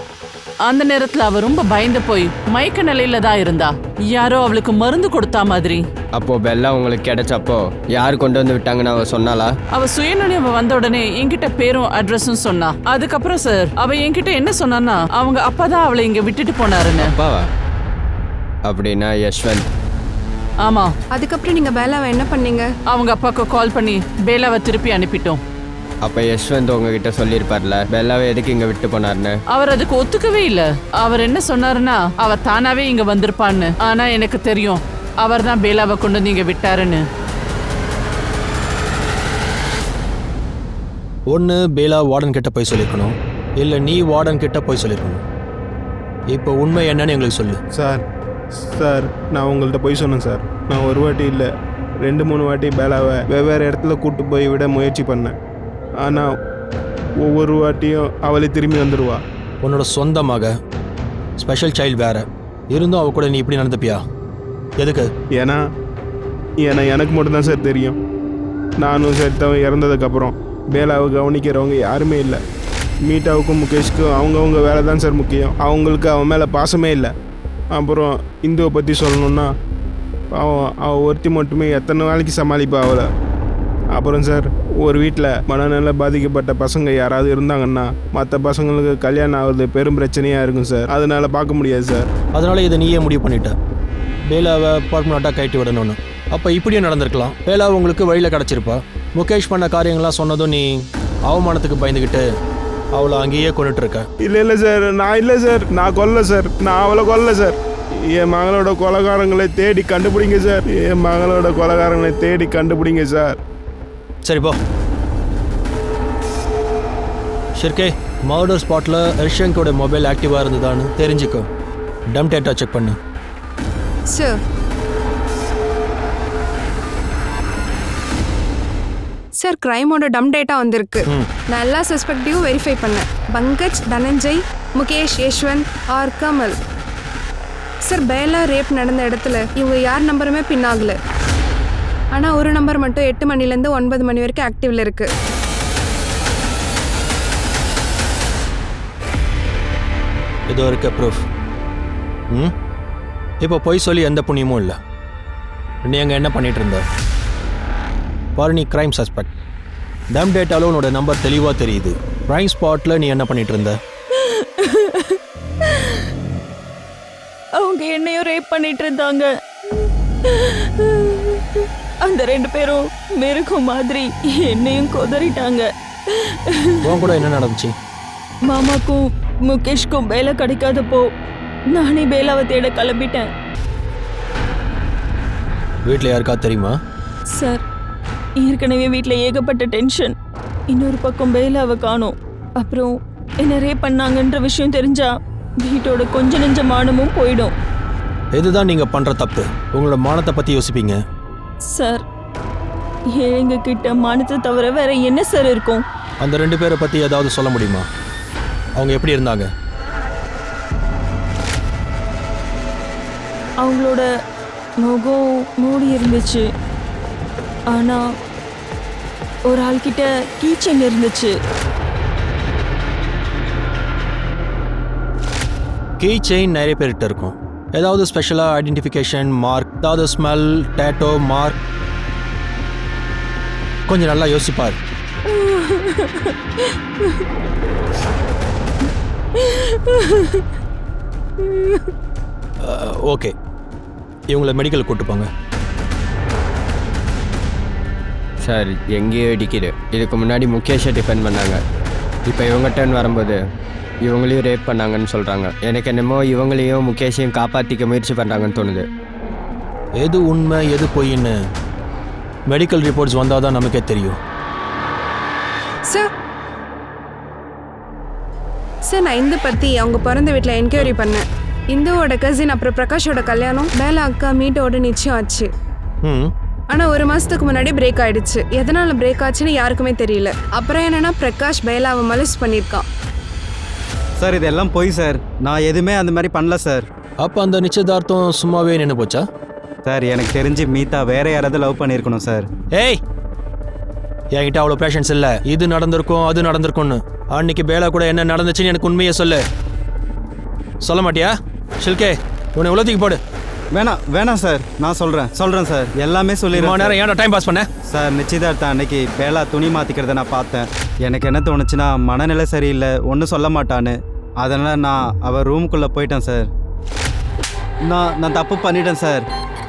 அந்த நேரத்துல அவ ரொம்ப பயந்து போய் மயக்க நிலையில தான் இருந்தா. யாரோ அவளுக்கு மருந்து கொடுத்தா மாதிரி. அப்போ பெல்லா உங்களுக்கு கிடைச்சப்போ யார் கொண்டு வந்து விட்டாங்கன்னு அவ சொன்னாலா? அவ சுயநினைவு வந்த உடனே என்கிட்ட பேரும் அட்ரஸும் சொன்னா. அதுக்கப்புறம் சார் அவ என்கிட்ட என்ன சொன்னான்னா, அவங்க அப்பா தான் அவளை இங்க விட்டுட்டு போனாருன்னு. அப்பாவா? அப்படின்னா யஷ்வந்த். ஆமா. அதுக்கப்புறம் நீங்க பேலாவை என்ன பண்ணீங்க? அவங்க அப்பாவுக்கு கால் பண்ணி பேலாவை திருப்பி அனுப்பிட்டோம். அப்ப யஷ்வந்த் உங்ககிட்ட சொல்லியிருப்பார்ல பெல்லாவை எதுக்கு இங்க விட்டு போனார்னு? அவர் அதுக்கு ஒத்துக்கவே இல்ல. அவர் என்ன சொன்னாருன்னா, அவ தானாவே இங்க வந்திருப்பான்னு. ஆனா எனக்கு தெரியும் அவர் தான் பேலாவை கொண்டு வந்து இங்க விட்டாருன்னு. ஒன்று பேலா வார்டன் கிட்ட போய் சொல்லிக்கணும், இல்லை நீ வார்டன் கிட்ட போய் சொல்லிக்கணும். இப்போ உண்மை என்னன்னு எங்களுக்கு சொல்லு. சார் நான் உங்கள்கிட்ட போய் சொன்னேன் சார். நான் ஒரு வாட்டி இல்லை 2-3 வாட்டி பேலாவை வெவ்வேறு இடத்துல கூப்பிட்டு போய் விட முயற்சி பண்ணேன். ஆனால் ஒவ்வொரு வாட்டியும் அவளை திரும்பி வந்துடுவா. உன்னோட சொந்த மக, ஸ்பெஷல் சைல்டு வேற இருந்தும் அவ கூட நீ இப்படி நடந்துப்பியா? எதுக்கு? ஏன்னா எனக்கு மட்டும்தான் சார் தெரியும். நானும் செத்தவன் இறந்ததுக்கப்புறம் பேலாவை கவனிக்கிறவங்க யாருமே இல்லை. மீட்டாவுக்கும் முகேஷ்க்கும் அவங்கவுங்க வேலை தான் சார் முக்கியம். அவங்களுக்கு அவன் மேலே பாசமே இல்லை. அப்புறம் இந்துவை பற்றி சொல்லணுன்னா, அவன் ஒருத்தி மட்டுமே எத்தனை நாளைக்கு சமாளிப்பா அவளை. அப்புறம் சார் ஒரு வீட்டில் மனநல பாதிக்கப்பட்ட பசங்க யாராவது இருந்தாங்கன்னா மற்ற பசங்களுக்கு கல்யாணம் ஆகுது பெரும் பிரச்சனையாக இருக்கும் சார். அதனால பார்க்க முடியாது சார். அதனால இதை நீயே முடிவு பண்ணிட்ட, பேலாவை பர்மனெண்ட்டாக கைட்டு விடணும்னு. அப்போ இப்படியே நடந்திருக்கலாம். பேலா உங்களுக்கு வழியில் கிடச்சிருப்பா. முகேஷ் பண்ண காரியங்கள்லாம் சொன்னதும் நீ அவமானத்துக்கு பயந்துக்கிட்டு அவளை அங்கேயே கொண்டுட்டு இருக்க. இல்லை சார், நான் இல்லை சார், நான் கொல்ல சார், நான் அவளை கொல்ல சார். என் மகளோட கொலைகாரங்களை தேடி கண்டுபிடிங்க சார். என் மகளோட கொலைகாரங்களை தேடி கண்டுபிடிங்க சார். சரி போ. ஷிர்கே, மர்டர் ஸ்பாட்டில் ரிஷங்கோட மொபைல் ஆக்டிவாக இருந்ததான்னு தெரிஞ்சுக்கோ. டம் டேட்டா செக் பண்ணு. சார் சார் கிரைமோட டம் டேட்டா வந்திருக்கு. நான் எல்லா சஸ்பெக்டையும் வெரிஃபை பண்ணேன். Pankaj, Dhananjay, Mukesh, Yashwant or Kamal. Sir Bela rape நடந்த இடத்துல இவங்க யார் நம்பருமே பின் ஆகல. ஆனால் ஒரு நம்பர் மட்டும் 8 மணிலேருந்து 9 மணி வரைக்கும் ஆக்டிவ்ல இருக்கு. இதோ இருக்க ப்ரூஃப். இப்போ போய் சொல்லி எந்த புண்ணியமும் இல்லை. நீ அங்கே என்ன பண்ணிட்டு இருந்த பாரு, நீ கிரைம் சஸ்பெக்ட். டம் டேட்டாவில் உன்னோட நம்பர் தெளிவாக தெரியுது. கிரைம் ஸ்பாட்டில் நீ என்ன பண்ணிட்டு இருந்த? அவங்க என்னையும் ரேப் பண்ணிட்டு இருந்தாங்க. அந்த 2 பேரும் மிருகம் மாதிரி என்னையும் கொதறிட்டாங்க. உன் கூட என்ன நடந்துச்சு? மாமாக்கும் முகேஷ்க்கும் வேலை கிடைக்காதப்போ நானே பேலாவை தேட கிளம்பிட்டேன். வீட்டில் யாருக்கா தெரியுமா? சார் ஏற்கனவே வீட்டில் ஏகப்பட்ட டென்ஷன். இன்னொரு பக்கம் பேலாவை காணோம். அப்புறம் என்ன ரேப் பண்ணாங்கன்ற விஷயம் தெரிஞ்சா வீட்டோட கொஞ்ச நெஞ்ச மானமும் போயிடும். இதுதான் நீங்கள் பண்ணுற தப்பு. உங்களோட மானத்தை பற்றி யோசிப்பீங்க. சார் ஏழைங்க கிட்ட மானத்தை தவிர வேற என்ன சார் இருக்கும்? அந்த 2 பேரை பற்றி ஏதாவது சொல்ல முடியுமா? அவங்க எப்படி இருந்தாங்க? அவங்களோட முகம் மூடி இருந்துச்சு. ஆனால் ஒரு ஆள்கிட்ட கீச்செயின் இருந்துச்சு. கீ செயின் நிறைய பேர்கிட்ட இருக்கும். ஏதாவது ஸ்பெஷலாக ஐடென்டிஃபிகேஷன் மார்க், ஏதாவது ஸ்மெல், டேட்டோ மார்க்? கொஞ்சம் நல்லா யோசிப்பார். ஓகே, இவங்களை மெடிக்கல் கூட்டு போங்க. சார் எங்கேயோ இடிக்குது. இதுக்கு முன்னாடி முகேஷை டிபெண்ட் பண்ணாங்க. இப்போ இவங்க டர்ன் வரும்போது இவங்களையும் ரேப் பண்ணாங்கன்னு சொல்கிறாங்க. எனக்கு என்னமோ இவங்களையும் முகேஷையும் காப்பாற்றிக்க முயற்சி பண்ணுறாங்கன்னு தோணுது. எது உண்மை எது பொய்ன்னு மெடிக்கல் ரிப்போர்ட்ஸ் வந்தால் தான் நமக்கே தெரியும். சார் நான் இந்து பற்றி அவங்க பிறந்த வீட்டில் என்கொயரி பண்ணேன். இந்துவோட கசின் அப்புறம் பிரகாஷோட கல்யாணம் பேலா அக்கா மீட்டோட நிச்சயம் ஆச்சு. ஆனால் 1 மாதத்துக்கு முன்னாடி பிரேக் ஆயிடுச்சு. எதனால் பிரேக் ஆச்சுன்னு யாருக்குமே தெரியல. அப்புறம் என்னன்னா பிரகாஷ் பேலாவை மலிஸ் பண்ணியிருக்கான். சார் இதெல்லாம் பொய் சார். நான் எதுவுமே அந்த மாதிரி பண்ணல சார். அப்போ அந்த நிச்சயதார்த்தம் சும்மாவே நின்று போச்சா? சார் எனக்கு தெரிஞ்சு மீதா வேற யாராவது லவ் பண்ணியிருக்கணும் சார். ஏய், என்கிட்ட அவ்வளோ பேஷன்ஸ் இல்லை. இது நடந்திருக்கும் அது நடந்திருக்கும்னு. அன்னைக்கு பேலா கூட என்ன நடந்துச்சுன்னு எனக்கு உண்மையை சொல்லு. சொல்ல மாட்டியா? ஷில்கே, உன்னை உலகத்துக்கு போடு. வேணாம் சார். நான் சொல்கிறேன் சார். எல்லாமே சொல்லிடுறேன். நேரம் ஏன்னா டைம் பாஸ் பண்ண சார். நிச்சயதார்த்தம் அன்னைக்கு பேலா துணி மாற்றிக்கிறத நான் பார்த்தேன். எனக்கு என்ன தோணுச்சுன்னா மனநிலை சரியில்லை, ஒன்றும் சொல்ல மாட்டான்னு. அதனால் நான் அவள் ரூமுக்குள்ளே போயிட்டேன் சார். நான் தப்பு பண்ணிட்டேன் சார்.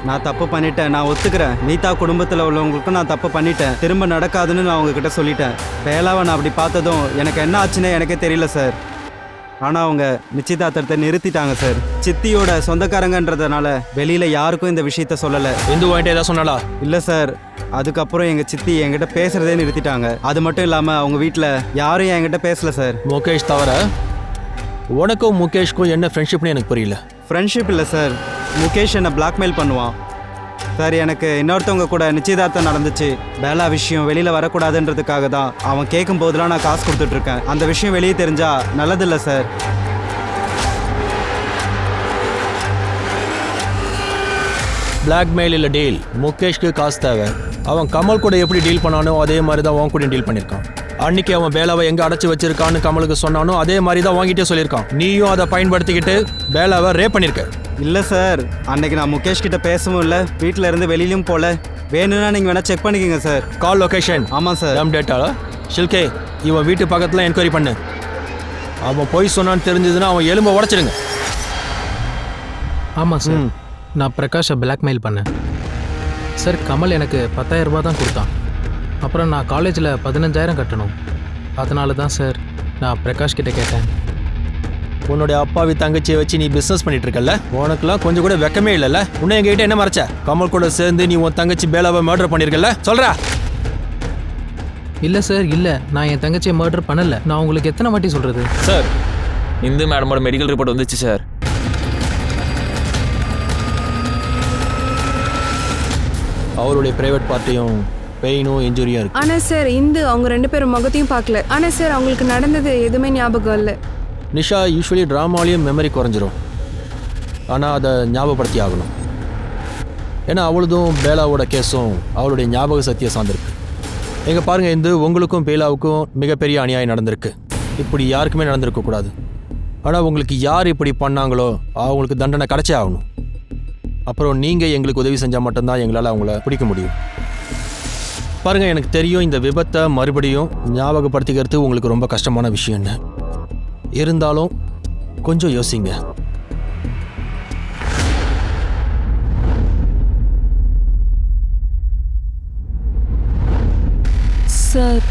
நான் ஒத்துக்கிறேன். மீதா குடும்பத்தில் உள்ளவங்களுக்கும் நான் தப்பு பண்ணிட்டேன். திரும்ப நடக்காதுன்னு நான் அவங்கக்கிட்ட சொல்லிட்டேன். பேலாவை நான் அப்படி பார்த்ததும் எனக்கு என்ன ஆச்சுன்னு எனக்கே தெரியல சார். ஆனால் அவங்க நிச்சயதார்த்தத்தை நிறுத்திட்டாங்க சார். சித்தியோட சொந்தக்காரங்கன்றதுனால வெளியில் யாருக்கும் இந்த விஷயத்த சொல்லலை. இந்து வாங்கிட்டு ஏதாவது சொன்னாலா? இல்லை சார். அதுக்கப்புறம் எங்கள் சித்தி என்கிட்ட பேசுகிறதே நிறுத்திட்டாங்க. அது மட்டும் இல்லாமல் அவங்க வீட்டில் யாரும் என்கிட்ட பேசலை சார். முகேஷ் தவிர உனக்கும் முகேஷ்க்கும் என்ன ஃப்ரெண்ட்ஷிப்னு எனக்கு புரியல. ஃப்ரெண்ட்ஷிப் இல்லை சார். முகேஷ் என்னை பிளாக்மெயில் பண்ணுவான் சார். எனக்கு இன்னொருத்தவங்க கூட நிச்சயதார்த்தம் நடந்துச்சு. பேலா விஷயம் வெளியில் வரக்கூடாதுன்றதுக்காக தான் அவன் கேட்கும் போதெல்லாம் நான் காசு கொடுத்துட்ருக்கேன். அந்த விஷயம் வெளியே தெரிஞ்சா நல்லதில்லை சார். பிளாக்மெயில் இல்லை டீல். முகேஷ்க்கு காசு தேவை. அவன் கமல் கூட எப்படி டீல் பண்ணானோ அதே மாதிரி தான் அவன் கூட டீல் பண்ணியிருக்கான். அன்னைக்கு அவன் பேலாவை எங்கே அடைச்சி வச்சிருக்கான்னு கமலுக்கு சொன்னானோ அதே மாதிரி தான் வாங்கிட்டே சொல்லியிருக்கான். நீயும் அதை பயன்படுத்திக்கிட்டு பேலாவை ரேப் பண்ணியிருக்க. இல்லை சார், அன்னைக்கு நான் முகேஷ் கிட்ட பேசவும் இல்லை, வீட்டில் இருந்து வெளியிலும் போல. வேணும்னா நீங்கள் வேணால் செக் பண்ணிக்கோங்க சார். கால் லொகேஷன். ஆமாம் சார். டேம் டேட்டாலா? ஷில்கே, இவன் வீட்டு பக்கத்தில் என்கொயரி பண்ணு. அவன் போய் சொன்னான்னு தெரிஞ்சதுன்னா அவன் எலும்பை உடச்சிடுங்க. ஆமாம் சார். நான் பிரகாஷை பிளாக்மெயில் பண்ணேன் சார். கமல் எனக்கு 10,000 ரூபா தான் கொடுத்தான். அப்புறம் நான் காலேஜில் 15,000 கட்டணும். அதனால தான் சார் நான் பிரகாஷ் கிட்ட கேட்டேன். உன்னுடைய அப்பாவி தங்கச்சியை வச்சு நீ பிஸ்னஸ் பண்ணிட்டு இருக்கல, உனக்குலாம் கொஞ்சம் கூட வெக்கமே இல்லைல்ல? உன்னை எங்ககிட்ட என்ன மறைச்ச? கமல் கூட சேர்ந்து நீ உன் தங்கச்சி பேலாவை மர்டர் பண்ணியிருக்கல, சொல்றா? இல்லை சார், இல்லை, நான் என் தங்கச்சியை மர்டர் பண்ணலை. நான் உங்களுக்கு எத்தனை வாட்டி சொல்கிறது? சார், இந்து மேடமோட மெடிக்கல் ரிப்போர்ட் வந்துச்சு சார். அவருடைய பிரைவேட் பார்ட்டியும் பெயினும் இன்ஜுரியும் இருக்கு. ஆனால் சார் இந்து அவங்க 2 பேரும் முகத்தையும் பார்க்கல. ஆனால் சார் அவங்களுக்கு நடந்தது எதுவுமே ஞாபகம் இல்லை. நிஷா, யூஸ்வலி ட்ராமாலையும் மெமரி குறைஞ்சிரும். ஆனால் அதை ஞாபகப்படுத்தி ஆகணும். ஏன்னா அவளதும் பேலாவோட கேஸும் அவளுடைய ஞாபக சக்தியை சார்ந்திருக்கு. எங்கே பாருங்கள், இந்து உங்களுக்கும் பேலாவுக்கும் மிகப்பெரிய அநியாயம் நடந்திருக்கு. இப்படி யாருக்குமே நடந்திருக்கக்கூடாது. ஆனால் உங்களுக்கு யார் இப்படி பண்ணாங்களோ அவங்களுக்கு தண்டனை கிடைச்சே ஆகணும். அப்புறம் நீங்கள் எங்களுக்கு உதவி செஞ்சால் மட்டும்தான் எங்களால் அவங்கள பிடிக்க முடியும். பாருங்கள், எனக்கு தெரியும் இந்த விபத்தை மறுபடியும் ஞாபகப்படுத்திக்கிறது உங்களுக்கு ரொம்ப கஷ்டமான விஷயம்னு. இருந்தாலும் கொஞ்சம் யோசிங்க. சார்,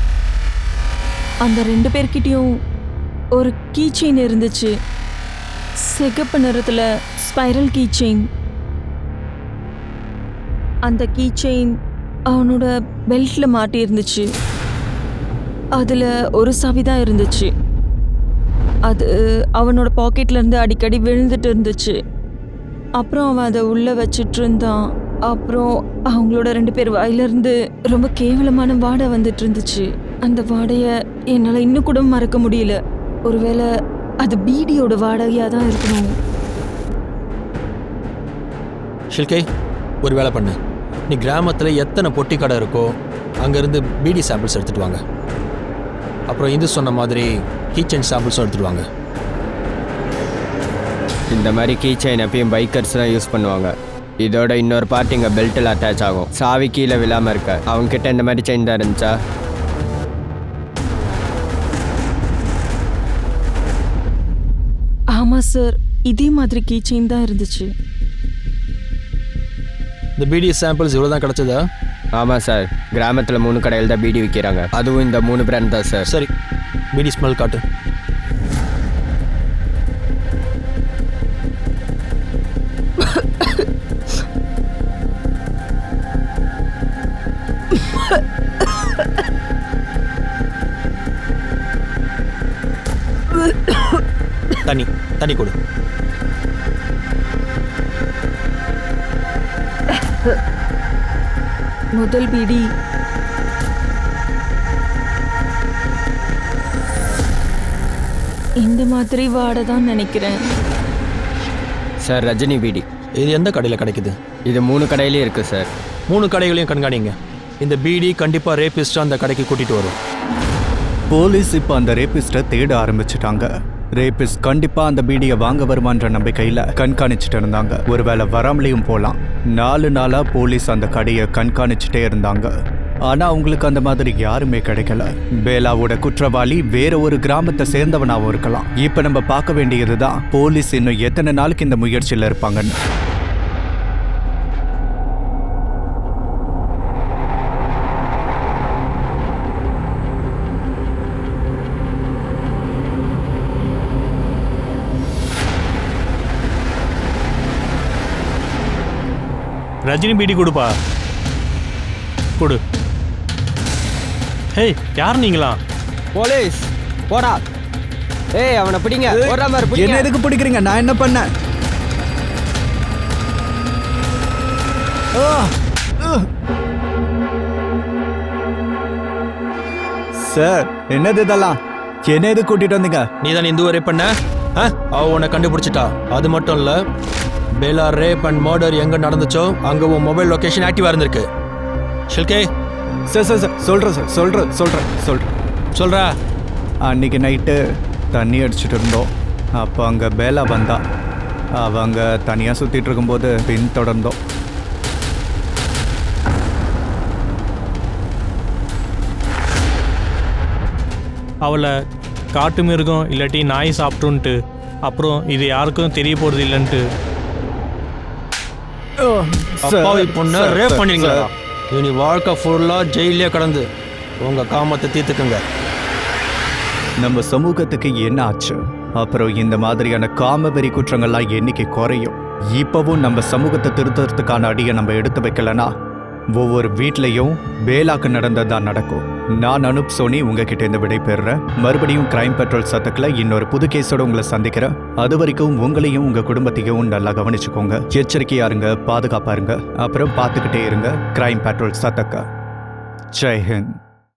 அந்த 2 பேர்கிட்டையும் ஒரு கீ செயின் இருந்துச்சு. சிகப்பு நிறத்தில் ஸ்பைரல் கீ செயின். அந்த கீ செயின் அவனோட பெல்ட்டில் மாட்டி இருந்துச்சு. அதில் ஒரு சாவி தான் இருந்துச்சு. அது அவனோட பாக்கெட்லேருந்து அடிக்கடி விழுந்துட்டு இருந்துச்சு. அப்புறம் அவன் அதை உள்ளே வச்சிட்டு இருந்தான். அப்புறம் அவங்களோட 2 பேர் வாயிலிருந்து ரொம்ப கேவலமான வாடை வந்துட்டு இருந்துச்சு. அந்த வாடையை என்னால் இன்னும் கூட மறக்க முடியல. ஒருவேளை அது பீடியோட வாடகையாக தான் இருக்கணும். ஷில்கே, ஒரு வேலை பண்ணு. நீ கிராமத்தில் எத்தனை பொட்டி கடை இருக்கோ அங்கேருந்து பீடி சாம்பிள்ஸ் எடுத்துகிட்டு வாங்க. அப்புறம் இது சொன்ன மாதிரி கீச்சைன் சாம்பிள்ஸும் எடுத்துகிட்டு வாங்க. இந்த மாதிரி கீ செயின் எப்பயும் பைக்கர்ஸ் தான் யூஸ் பண்ணுவாங்க. இதோட இன்னொரு பார்ட் இங்கே பெல்ட்டில் அட்டாச் ஆகும். சாவி கீழே விழாமல் இருக்க. அவங்கக்கிட்ட இந்த மாதிரி செயின் தான் இருந்துச்சா? ஆமாம் சார், இதே மாதிரி கீ செயின் தான் இருந்துச்சு. இந்த பீடி சாம்பிள்ஸ் இவ்வளோ தான் கிடச்சதா? ஆமாம் சார், கிராமத்தில் 3 கடையில் தான் பீடி விற்கிறாங்க. அதுவும் இந்த 3 பிராண்ட் தான் சார். சரி, பீடி ஸ்மெல் காட்டு. தண்ணி கொடு. முதல் பீடி இந்த மாதிரி வாடை தான் நினைக்கிறேன். சார், ரஜினி பீடி. இது எந்த கடையில் கிடைக்குது? இது 3 கடையிலையும் இருக்குது சார். 3 கடைகளையும் கண்காணிங்க. இந்த பீடி கண்டிப்பாக ரேபிஸ்டாக அந்த கடைக்கு கூட்டிகிட்டு வரும். போலீஸ் இப்போ அந்த ரேபிஸ்ட்டை தேட ஆரம்பிச்சிட்டாங்க. ரேபிஸ்ட் கண்டிப்பா அந்த பீடியை வாங்க வருமான்ற நம்பிக்கையில கண்காணிச்சுட்டு இருந்தாங்க. ஒருவேளை வராமலையும் போலாம். 4 நாளா போலீஸ் அந்த கடையை கண்காணிச்சுட்டே இருந்தாங்க. ஆனா அவங்களுக்கு அந்த மாதிரி யாருமே கிடைக்கல. பேலாவோட குற்றவாளி வேற ஒரு கிராமத்தை சேர்ந்தவனாவும் இருக்கலாம். இப்ப நம்ம பார்க்க வேண்டியதுதான் போலீஸ் இன்னும் எத்தனை நாளுக்கு இந்த முயற்சியில இருப்பாங்கன்னு. ரஜினி பீடி கொடுப்பா, கொடு. ஹேய், யார் நீங்களா? போலீஸ் போடா. ஏய், அவனை பிடிங்க. ஓடுற மாதிரி பிடிங்க. என்ன எதுக்கு பிடிக்கிறீங்க? நான் என்ன பண்ணேன்? சார், என்னது இதெல்லாம்? என்ன எது கூட்டிட்டு வந்தீங்க? நீ தான் இந்து ரேப் பண்ண? அவ உன்னை கண்டுபிடிச்சிட்டா. அது மட்டும் இல்லை, பேலா ரேப் அண்ட் மர்டர் எங்கே நடந்துச்சோ அங்கே உன் மொபைல் லொக்கேஷன் ஆக்டிவாக இருந்திருக்கு. ஷில்கே. சார் சொல்கிறேன். அன்றைக்கி நைட்டு தண்ணி அடிச்சுட்டு இருந்தோம். அப்போ அங்கே பேலா வந்தா. அவங்க தனியாக சுற்றிட்டு இருக்கும்போது பின்தொடர்ந்தோம். அவளை காட்டு மிருகம் இல்லாட்டி நாய் சாப்பிட்டுன்ட்டு, அப்புறம் இது யாருக்கும் தெரிய போகிறது இல்லைன்ட்டு அப்பாவி பொண்ணை ரேப் பண்ணீங்களா? இனி வாழ்க்கை ஃபுல்லாக ஜெயிலே கடந்து உங்கள் காமத்தை தீர்த்துக்குங்க. நம்ம சமூகத்துக்கு என்ன ஆச்சு? அப்புறம் இந்த மாதிரியான காமவெறி குற்றங்கள்லாம் என்னைக்கு குறையும்? இப்போவும் நம்ம சமூகத்தை திருத்தறதுக்கான அடியை நம்ம எடுத்து வைக்கலனா ஒவ்வொரு வீட்லையும் பேலாக்கு நடந்ததுதான் நடக்கும். நான் அனுப் சோனி உங்ககிட்ட இருந்து விடை பெறுறேன். மறுபடியும் கிரைம் பெட்ரோல் சத்தத்துல இன்னொரு புது கேஸோட உங்களை சந்திக்கிறேன். அது வரைக்கும் உங்களையும் உங்க குடும்பத்தையும் நல்லா கவனிச்சுக்கோங்க. எச்சரிக்கையா இருங்க, பாதுகாப்பா இருங்க. அப்புறம் பார்த்துக்கிட்டே இருங்க கிரைம் பெட்ரோல் சத்தக்கா. ஜெய் ஹிந்த்.